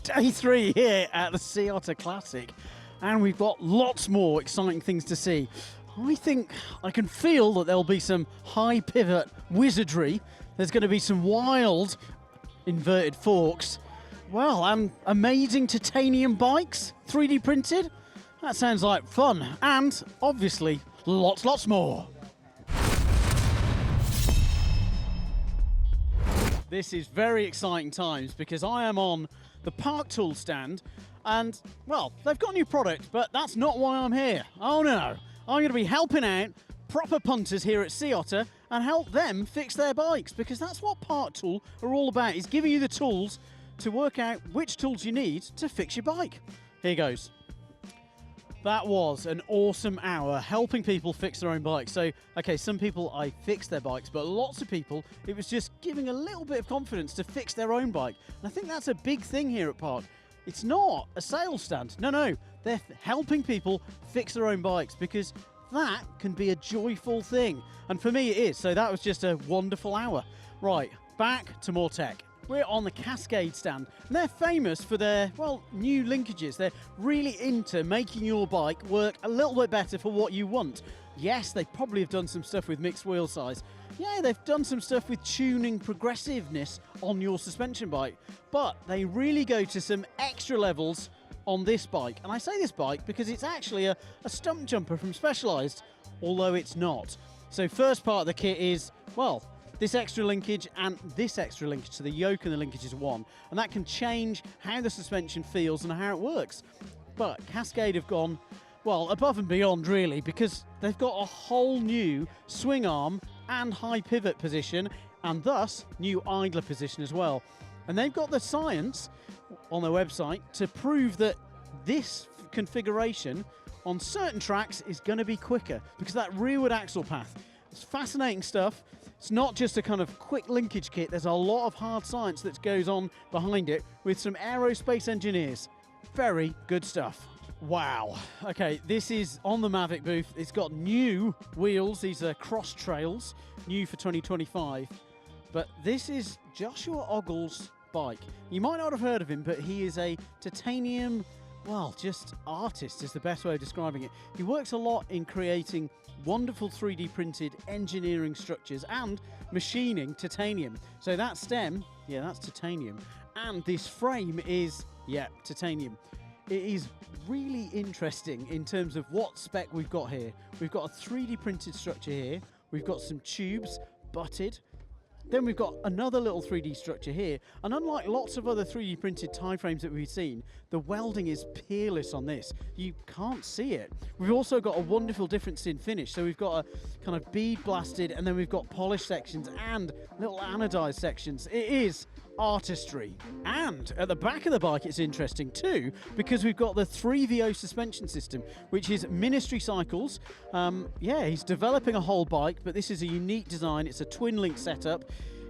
Day 3 here at the Sea Otter Classic, and we've got lots more exciting things to see. I think I can feel that there'll be some high pivot wizardry. There's going to be some wild inverted forks. Well, and amazing titanium bikes, 3D printed. That sounds like fun, and obviously lots more. This is very exciting times because I am on the Park Tool stand and, well, they've got a new product, but that's not why I'm here. Oh no, I'm going to be helping out proper punters here at Sea Otter and help them fix their bikes, because that's what Park Tool are all about, is giving you the tools to work out which tools you need to fix your bike. Here goes. That was an awesome hour helping people fix their own bikes. So, okay, some people I fixed their bikes, but lots of people, it was just giving a little bit of confidence to fix their own bike. And I think that's a big thing here at Park. It's not a sales stand. No, they're helping people fix their own bikes, because that can be a joyful thing. And for me, it is. So that was just a wonderful hour. Right, back to more tech. We're on the Cascade stand, and they're famous for their, well, new linkages. They're really into making your bike work a little bit better for what you want. Yes, they probably have done some stuff with mixed wheel size. Yeah, they've done some stuff with tuning progressiveness on your suspension bike, but they really go to some extra levels on this bike. And I say this bike because it's actually a stump jumper from Specialized, although it's not. So first part of the kit is, well, this extra linkage and this extra linkage, so the yoke and the linkage is one, and that can change how the suspension feels and how it works. But Cascade have gone, well, above and beyond really, because they've got a whole new swing arm and high pivot position, and thus new idler position as well. And they've got the science on their website to prove that this configuration on certain tracks is going to be quicker, because that rearward axle path, it's fascinating stuff. It's not just a kind of quick linkage kit. There's a lot of hard science that goes on behind it with some aerospace engineers. Very good stuff. Wow. Okay, this is on the Mavic booth. It's got new wheels. These are cross trails, new for 2025. But this is Joshua Ogle's bike. You might not have heard of him, but he is a titanium, well, just artist is the best way of describing it. He works a lot in creating wonderful 3D printed engineering structures and machining titanium. So that stem, yeah, that's titanium. And this frame is, yeah, titanium. It is really interesting in terms of what spec we've got here. We've got a 3D printed structure here. We've got some tubes butted. Then we've got another little 3D structure here, and unlike lots of other 3D printed tie frames that we've seen, the welding is peerless on this. You can't see it. We've also got a wonderful difference in finish, so we've got a kind of bead blasted, and then we've got polished sections and little anodized sections. It is artistry. And at the back of the bike it's interesting too, because we've got the 3VO suspension system, which is Ministry Cycles. Yeah, he's developing a whole bike, but this is a unique design. It's a twin link setup.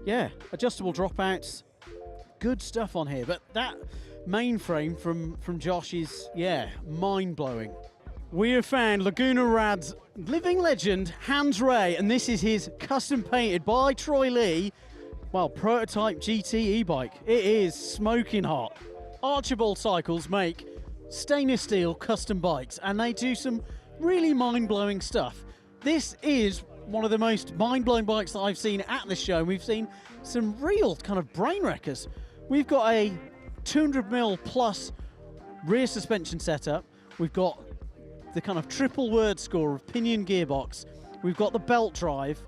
Yeah, adjustable dropouts, good stuff on here. But that mainframe from Josh is, yeah, mind-blowing. We have found Laguna Rad's living legend, Hans Ray, and this is his custom painted by Troy Lee, well, prototype GT e-bike. It is smoking hot. Archibald Cycles make stainless steel custom bikes, and they do some really mind-blowing stuff. This is one of the most mind-blowing bikes that I've seen at the show. We've seen some real kind of brain wreckers. We've got a 200mm plus rear suspension setup. We've got the kind of triple word score of pinion gearbox. We've got the belt drive.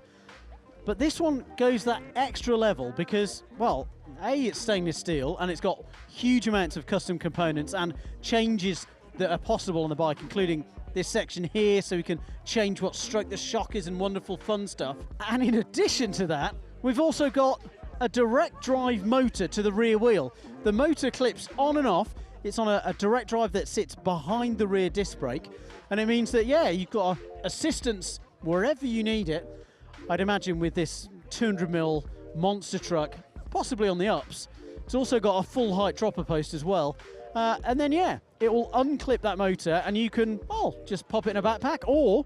But this one goes that extra level because, well, A, it's stainless steel and it's got huge amounts of custom components and changes that are possible on the bike, including this section here, so we can change what stroke the shock is and wonderful fun stuff. And in addition to that, we've also got a direct drive motor to the rear wheel. The motor clips on and off. It's on a direct drive that sits behind the rear disc brake. And it means that, yeah, you've got assistance wherever you need it. I'd imagine with this 200mm monster truck, possibly on the ups. It's also got a full height dropper post as well. And then, yeah, it will unclip that motor and you can, well, just pop it in a backpack, or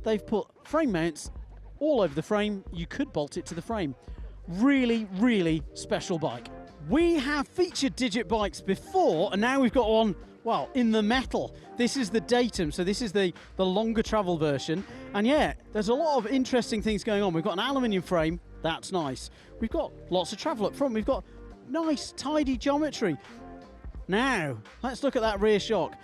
they've put frame mounts all over the frame. You could bolt it to the frame. Really, really special bike. We have featured Digit bikes before, and now we've got one, well, in the metal. This is the Datum, so this is the longer travel version. And yeah, there's a lot of interesting things going on. We've got an aluminium frame, that's nice. We've got lots of travel up front. We've got nice, tidy geometry. Now, let's look at that rear shock.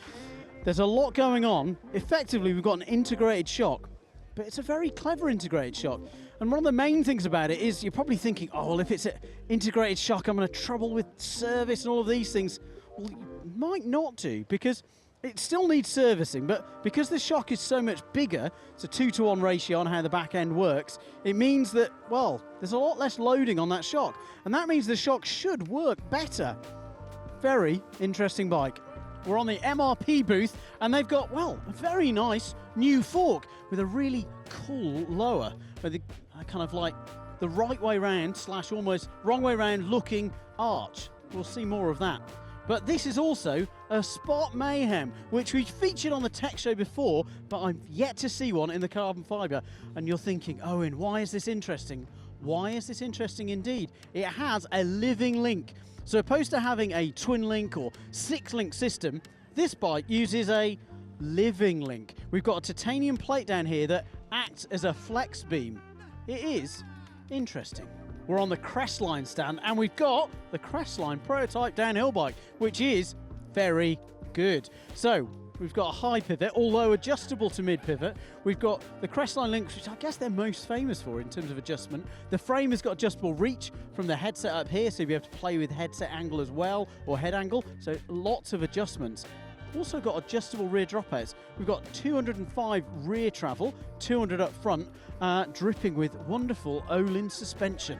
There's a lot going on. Effectively, we've got an integrated shock, but it's a very clever integrated shock. And one of the main things about it is you're probably thinking, oh, well, if it's an integrated shock, I'm going to trouble with service and all of these things. Well, you might not do, because it still needs servicing, but because the shock is so much bigger, it's a 2-to-1 ratio on how the back end works, it means that, well, there's a lot less loading on that shock. And that means the shock should work better. Very interesting bike. We're on the MRP booth, and they've got, well, a very nice new fork with a really cool lower, with kind of like the right way round / almost wrong way round looking arch. We'll see more of that. But this is also a Spot Mayhem, which we featured on the tech show before, but I'm yet to see one in the carbon fibre. And you're thinking, Owen, why is this interesting? Why is this interesting indeed? It has a living link. So opposed to having a twin link or 6-link system, this bike uses a living link. We've got a titanium plate down here that acts as a flex beam. It is interesting. We're on the Crestline stand, and we've got the Crestline prototype downhill bike, which is very good. So we've got a high pivot, although adjustable to mid pivot. We've got the Crestline links, which I guess they're most famous for in terms of adjustment. The frame has got adjustable reach from the headset up here, so you'll be able to play with headset angle as well, or head angle. So lots of adjustments. Also got adjustable rear dropouts. We've got 205 rear travel, 200 up front, dripping with wonderful Öhlins suspension.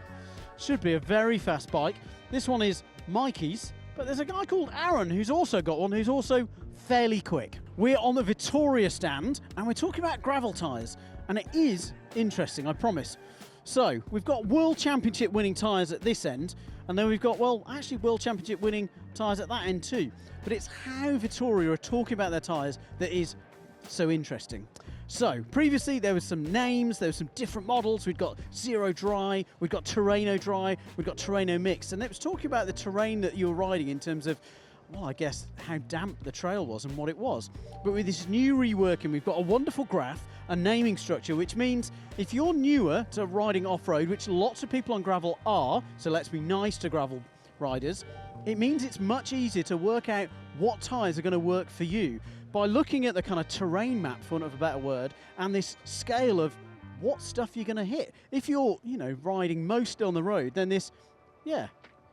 Should be a very fast bike. This one is Mikey's, but there's a guy called Aaron who's also got one, who's also fairly quick. We're on the Vittoria stand, and we're talking about gravel tyres, and it is interesting, I promise. So we've got World Championship winning tyres at this end, and then we've got, well, actually World Championship winning tyres at that end too. But it's how Vittoria are talking about their tyres that is so interesting. So previously there was some names, there were some different models. We'd got Zero Dry, we've got Terreno Dry, we've got Terreno Mix, and it was talking about the terrain that you were riding in terms of, well, I guess how damp the trail was and what it was. But with this new reworking, we've got a wonderful graph, a naming structure, which means if you're newer to riding off-road, which lots of people on gravel are, so let's be nice to gravel riders, it means it's much easier to work out what tyres are going to work for you by looking at the kind of terrain map, for want of a better word, and this scale of what stuff you're going to hit. If you're, riding mostly on the road, then this,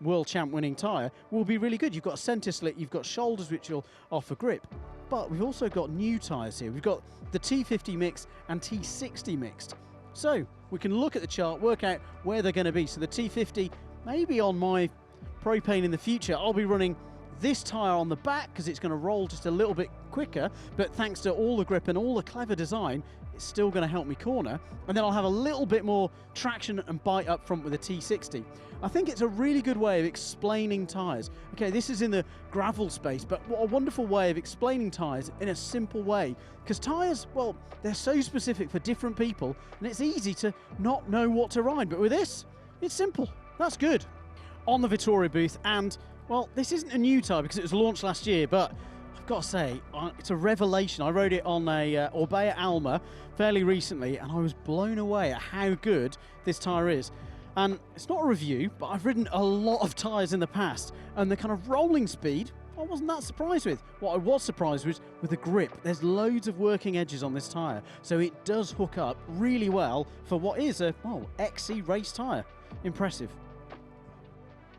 World Champ winning tyre will be really good. You've got a centre slit, you've got shoulders which will offer grip, but we've also got new tyres here. We've got the T50 mixed and T60 mixed. So we can look at the chart, work out where they're going to be. So the T50, maybe on my propane in the future, I'll be running this tyre on the back because it's going to roll just a little bit quicker, but thanks to all the grip and all the clever design, it's still going to help me corner. And then I'll have a little bit more traction and bite up front with a T60. I think it's a really good way of explaining tyres. Okay, this is in the gravel space, but what a wonderful way of explaining tyres in a simple way. Because tyres, well, they're so specific for different people, and it's easy to not know what to ride. But with this, it's simple. That's good. On the Vittoria booth, and well, this isn't a new tyre because it was launched last year, but I've got to say, it's a revelation. I rode it on a Orbea Alma fairly recently, and I was blown away at how good this tyre is. And it's not a review, but I've ridden a lot of tyres in the past, and the kind of rolling speed, I wasn't that surprised with. What I was surprised with the grip. There's loads of working edges on this tyre, so it does hook up really well for what is a, XC race tyre. Impressive.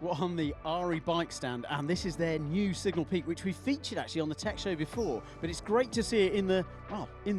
We're on the Ari bike stand, and this is their new Signal Peak, which we featured actually on the tech show before, but it's great to see it in the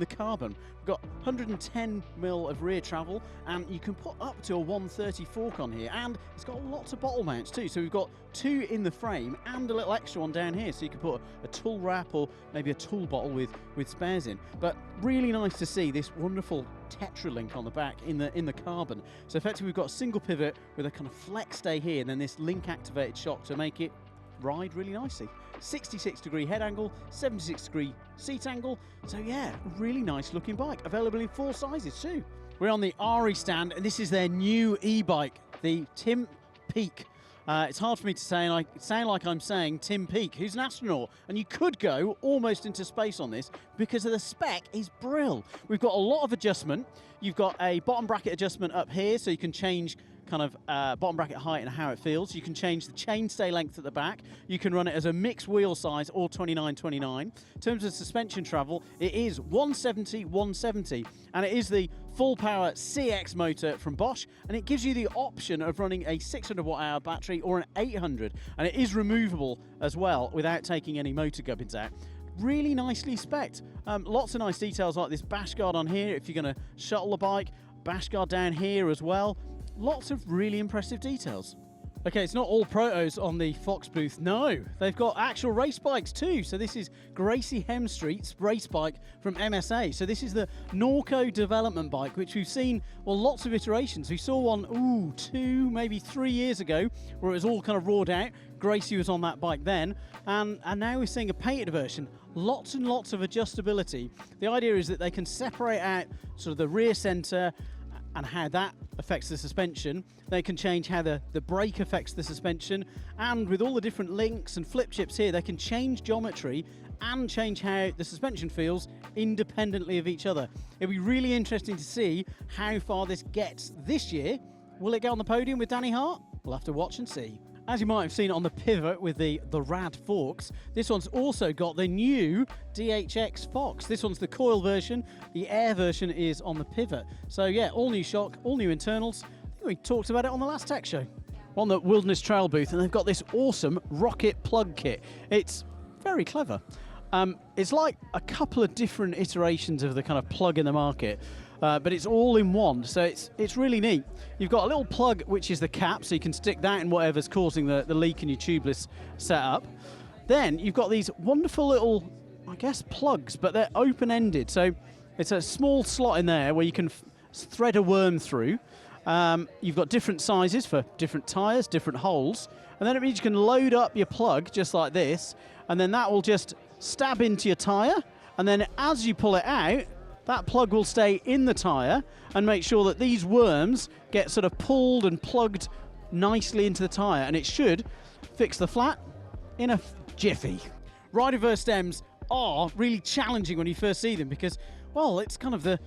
carbon. We've got 110 mil of rear travel, and you can put up to a 130 fork on here, and it's got lots of bottle mounts too. So we've got 2 in the frame and a little extra one down here, so you can put a tool wrap or maybe a tool bottle with spares in. But really nice to see this wonderful Tetralink on the back in the carbon. So effectively we've got a single pivot with a kind of flex stay here, and then this link activated shock to make it ride really nicely. 66-degree head angle, 76-degree seat angle. So yeah, really nice looking bike. Available in 4 sizes too. We're on the Ari stand, and this is their new e-bike, the Tim Peak. It's hard for me to say, and I sound like I'm saying Tim Peake, who's an astronaut, and you could go almost into space on this because of the spec is brill. We've got a lot of adjustment. You've got a bottom bracket adjustment up here, so you can change kind of bottom bracket height and how it feels. You can change the chainstay length at the back. You can run it as a mixed wheel size or 29/29. In terms of suspension travel, it is 170/170, and it is the full power CX motor from Bosch, and it gives you the option of running a 600 watt hour battery or an 800, and it is removable as well without taking any motor gubbins out. Really nicely spec'd. Lots of nice details like this bash guard on here if you're going to shuttle the bike, bash guard down here as well. Lots of really impressive details. Okay, it's not all protos on the Fox booth. No, they've got actual race bikes too. So this is Gracie Hemstreet's race bike from MSA. So this is the Norco development bike, which we've seen, well, lots of iterations. We saw one, 2, maybe 3 years ago, where it was all kind of roared out. Gracie was on that bike then, and now we're seeing a painted version. Lots and lots of adjustability. The idea is that they can separate out sort of the rear center and how that affects the suspension. They can change how the brake affects the suspension, and with all the different links and flip chips here, they can change geometry and change how the suspension feels independently of each other. It'll be really interesting to see how far this gets this year. Will it get on the podium with Danny Hart? We'll have to watch and see. As you might have seen on the pivot with the rad forks, this one's also got the new DHX Fox. This one's the coil version. The air version is on the pivot. So yeah, all new shock, all new internals. I think we talked about it on the last tech show. On the Wilderness Trail booth, and they've got this awesome rocket plug kit. It's very clever. It's like a couple of different iterations of the kind of plug in the market. But it's all in one, so it's really neat. You've got a little plug, which is the cap, so you can stick that in whatever's causing the leak in your tubeless setup. Then you've got these wonderful little, I guess, plugs, but they're open-ended. So it's a small slot in there where you can thread a worm through. You've got different sizes for different tyres, different holes. And then it means you can load up your plug just like this, and then that will just stab into your tyre. And then as you pull it out, that plug will stay in the tyre and make sure that these worms get sort of pulled and plugged nicely into the tyre, and it should fix the flat in a jiffy. Riderverse stems are really challenging when you first see them because, well, it's kind of the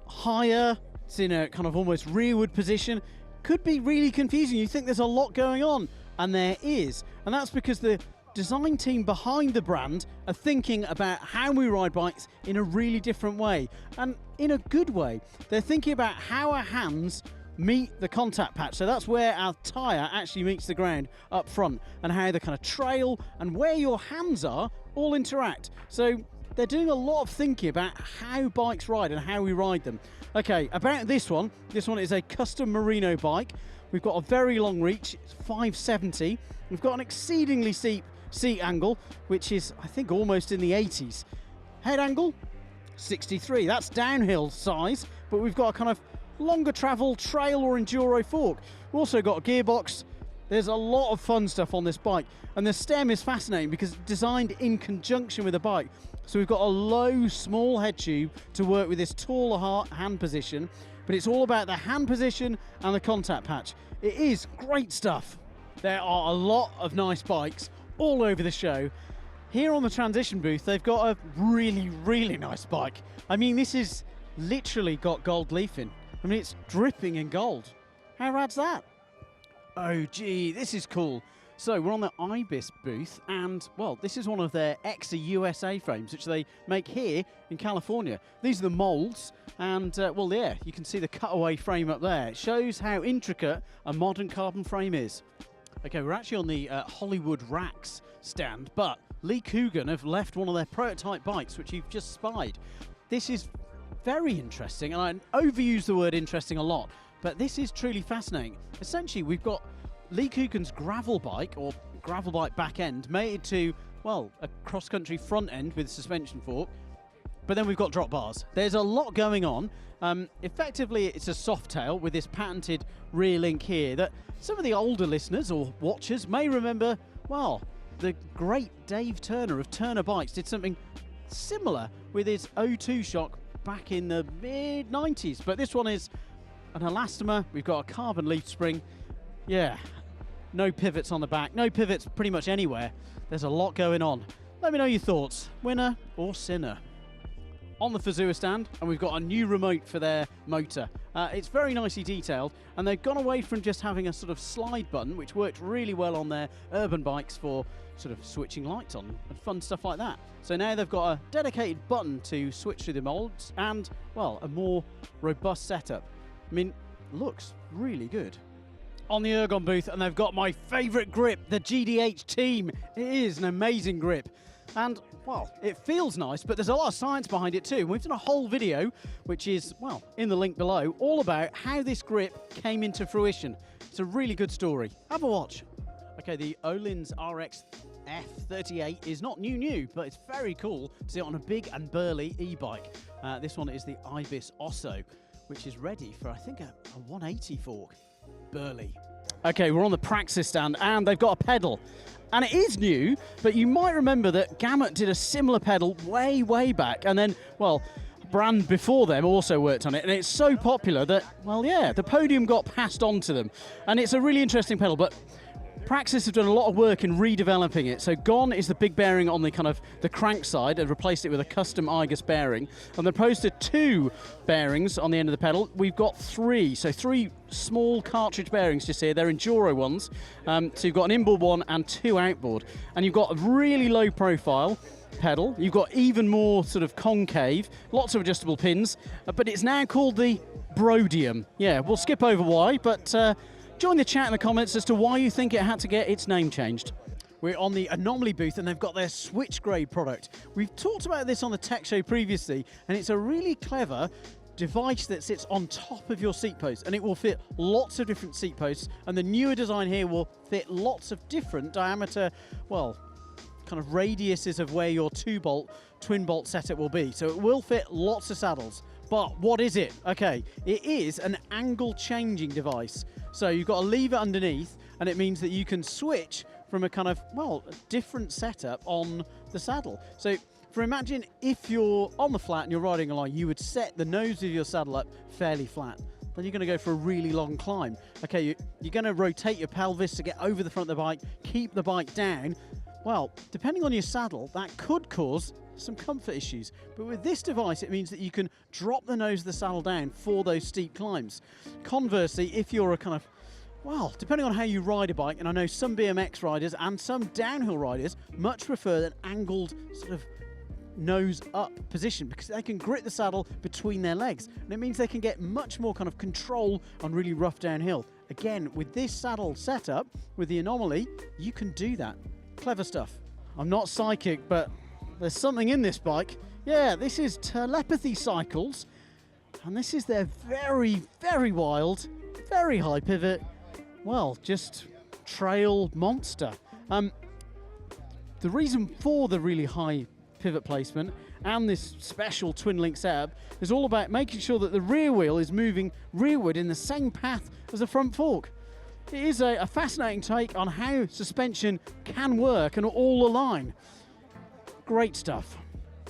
higher, it's in a kind of almost rearward position. Could be really confusing. You think there's a lot going on, and there is. And that's because the design team behind the brand are thinking about how we ride bikes in a really different way, and in a good way. They're thinking about how our hands meet the contact patch, so that's where our tyre actually meets the ground up front, and how the kind of trail and where your hands are all interact. So they're doing a lot of thinking about how bikes ride and how we ride them. Okay, about this one is a custom merino bike. We've got a very long reach, it's 570. We've got an exceedingly steep seat angle, which is, I think, almost in the 80s. Head angle, 63. That's downhill size, but we've got a kind of longer travel trail or enduro fork. We've also got a gearbox. There's a lot of fun stuff on this bike, and the stem is fascinating because it's designed in conjunction with the bike. So we've got a low, small head tube to work with this taller hand position, but it's all about the hand position and the contact patch. It is great stuff. There are a lot of nice bikes all over the show. Here on the transition booth, they've got a really, really nice bike. I mean, this is literally got gold leafing. I mean, it's dripping in gold. How rad's that? Oh, gee, this is cool. So we're on the Ibis booth, and, well, this is one of their EXA USA frames, which they make here in California. These are the molds, and, well, yeah, you can see the cutaway frame up there. It shows how intricate a modern carbon frame is. Okay, we're actually on the Hollywood Racks stand, but Lee Coogan have left one of their prototype bikes, which you've just spied. This is very interesting, and I overuse the word interesting a lot, but this is truly fascinating. Essentially, we've got Lee Coogan's gravel bike, or gravel bike back end, mated to, well, a cross-country front end with suspension fork, but then we've got drop bars. There's a lot going on. Effectively, it's a soft tail with this patented rear link here that some of the older listeners or watchers may remember. Well, the great Dave Turner of Turner Bikes did something similar with his O2 shock back in the mid-90s. But this one is an elastomer. We've got a carbon leaf spring. Yeah, no pivots on the back, no pivots pretty much anywhere. There's a lot going on. Let me know your thoughts, winner or sinner. On the Fazua stand, and we've got a new remote for their motor. It's very nicely detailed, and they've gone away from just having a sort of slide button, which worked really well on their urban bikes for sort of switching lights on and fun stuff like that. So now they've got a dedicated button to switch through the molds and, well, a more robust setup. I mean, looks really good. On the Ergon booth, and they've got my favourite grip, the GDH Team. It is an amazing grip. And, well, it feels nice, but there's a lot of science behind it too. We've done a whole video, which is, well, in the link below, all about how this grip came into fruition. It's a really good story. Have a watch. Okay, the Öhlins RX F38 is not new, but it's very cool to see it on a big and burly e-bike. This one is the Ibis Osso, which is ready for, I think, a 180 fork. Burly. Okay, we're on the Praxis stand, and they've got a pedal. And it is new, but you might remember that Gamut did a similar pedal way back, and then, well, a brand before them also worked on it, and it's so popular that, well, yeah, the podium got passed on to them. And it's a really interesting pedal, but Praxis have done a lot of work in redeveloping it. So gone is the big bearing on the kind of the crank side, and replaced it with a custom Ibis bearing. And opposed to 2 bearings on the end of the pedal, we've got 3. So 3 small cartridge bearings just here. They're Enduro ones. So you've got an inboard one and 2 outboard. And you've got a really low profile pedal. You've got even more sort of concave, lots of adjustable pins, but it's now called the Brodium. Yeah, we'll skip over why, but join the chat in the comments as to why you think it had to get its name changed. We're on the Aenomaly booth, and they've got their switch grade product. We've talked about this on the tech show previously, and it's a really clever device that sits on top of your seat post, and it will fit lots of different seat posts, and the newer design here will fit lots of different diameter, well, kind of radiuses of where your 2-bolt, twin-bolt setup will be. So it will fit lots of saddles. But what is it? Okay, it is an angle changing device. So you've got a lever underneath, and it means that you can switch from a kind of, well, a different setup on the saddle. So imagine if you're on the flat and you're riding along, you would set the nose of your saddle up fairly flat. Then you're going to go for a really long climb. Okay, you're going to rotate your pelvis to get over the front of the bike, keep the bike down. Well, depending on your saddle, that could cause some comfort issues. But with this device, it means that you can drop the nose of the saddle down for those steep climbs. Conversely, if you're a kind of, well, depending on how you ride a bike, and I know some BMX riders and some downhill riders much prefer an angled sort of nose up position, because they can grip the saddle between their legs, and it means they can get much more kind of control on really rough downhill. Again, with this saddle setup, with the Aenomaly, you can do that. Clever stuff. I'm not psychic, but there's something in this bike. Yeah, this is Telepathy Cycles, and this is their very wild, very high pivot, well, just trail monster. The reason for the really high pivot placement and this special twin link setup is all about making sure that the rear wheel is moving rearward in the same path as the front fork. It is a fascinating take on how suspension can work and all align. Great stuff.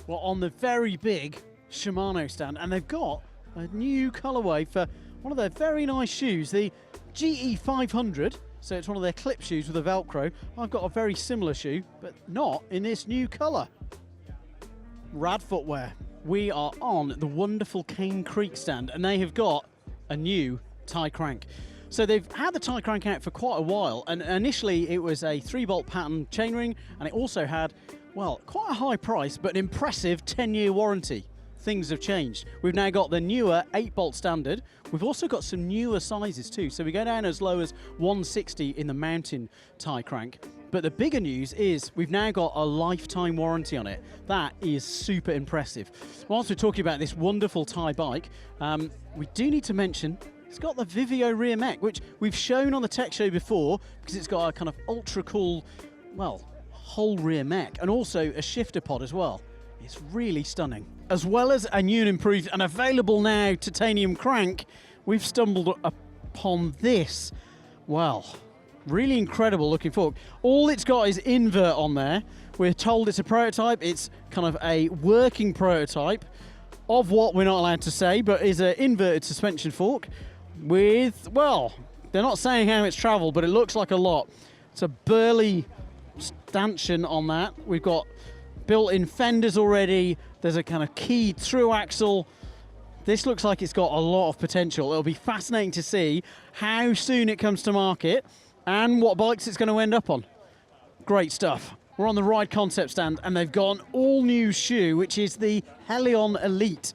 Well, on the very big Shimano stand, and they've got a new colorway for one of their very nice shoes, the GE500. So it's one of their clip shoes with a Velcro. I've got a very similar shoe, but not in this new color. Rad footwear. We are on the wonderful Cane Creek stand, and they have got a new tie crank. So they've had the tie crank out for quite a while, and initially it was a 3-bolt pattern chainring, and it also had, well, quite a high price, but an impressive 10-year warranty. Things have changed. We've now got the newer 8-bolt standard. We've also got some newer sizes too. So we go down as low as 160 in the mountain tie crank. But the bigger news is we've now got a lifetime warranty on it. That is super impressive. Whilst we're talking about this wonderful tie bike, we do need to mention it's got the Vivio rear mech, which we've shown on the tech show before because it's got a kind of ultra cool, well, whole rear mech, and also a shifter pod as well. It's really stunning. As well as a new and improved and available now titanium crank, we've stumbled upon this. Well, really incredible looking fork. All it's got is invert on there. We're told it's a prototype. It's kind of a working prototype of what we're not allowed to say, but is an inverted suspension fork with, well, They're not saying how it's travelled, but it looks like a lot. It's a burly stanchion on that. We've got built-in fenders already. There's a kind of keyed through axle. This looks like it's got a lot of potential. It'll be fascinating to see how soon it comes to market and what bikes it's going to end up on. Great stuff. We're on the Ride Concept stand, and they've got an all-new shoe, which is the Helion Elite.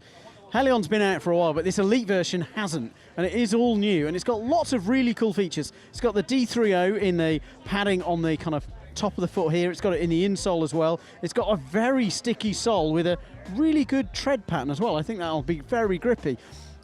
Helion's been out for a while, but this Elite version hasn't, and it is all new, and it's got lots of really cool features. It's got the D3O in the padding on the kind of top of the foot here. It's got it in the insole as well. It's got a very sticky sole with a really good tread pattern as well. I think that'll be very grippy.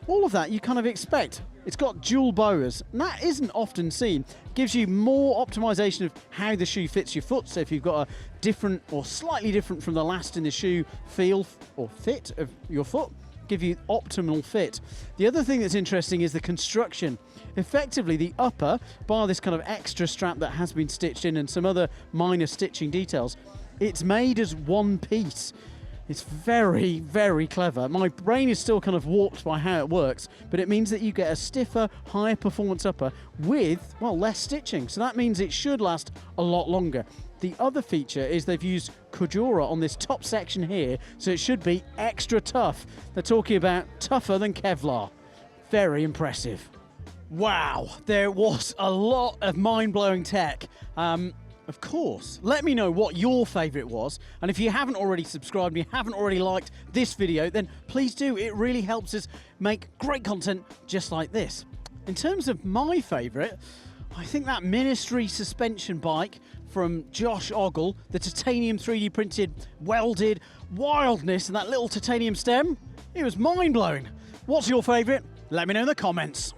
All of that you kind of expect. It's got dual boas, and that isn't often seen. It gives you more optimization of how the shoe fits your foot. So if you've got a different or slightly different from the last in the shoe feel or fit of your foot, give you optimal fit. The other thing that's interesting is the construction. Effectively, the upper, bar this kind of extra strap that has been stitched in and some other minor stitching details, it's made as one piece. It's very, very clever. My brain is still kind of warped by how it works, but it means that you get a stiffer, higher performance upper with, well, less stitching. So that means it should last a lot longer. The other feature is they've used Kujura on this top section here, so it should be extra tough. They're talking about tougher than Kevlar. Very impressive. Wow, there was a lot of mind-blowing tech. Of course, let me know what your favourite was, and if you haven't already subscribed and you haven't already liked this video, then please do. It really helps us make great content just like this. In terms of my favourite, I think that Ministry suspension bike from Josh Ogle, the titanium 3D printed, welded wildness and that little titanium stem, it was mind-blowing. What's your favourite? Let me know in the comments.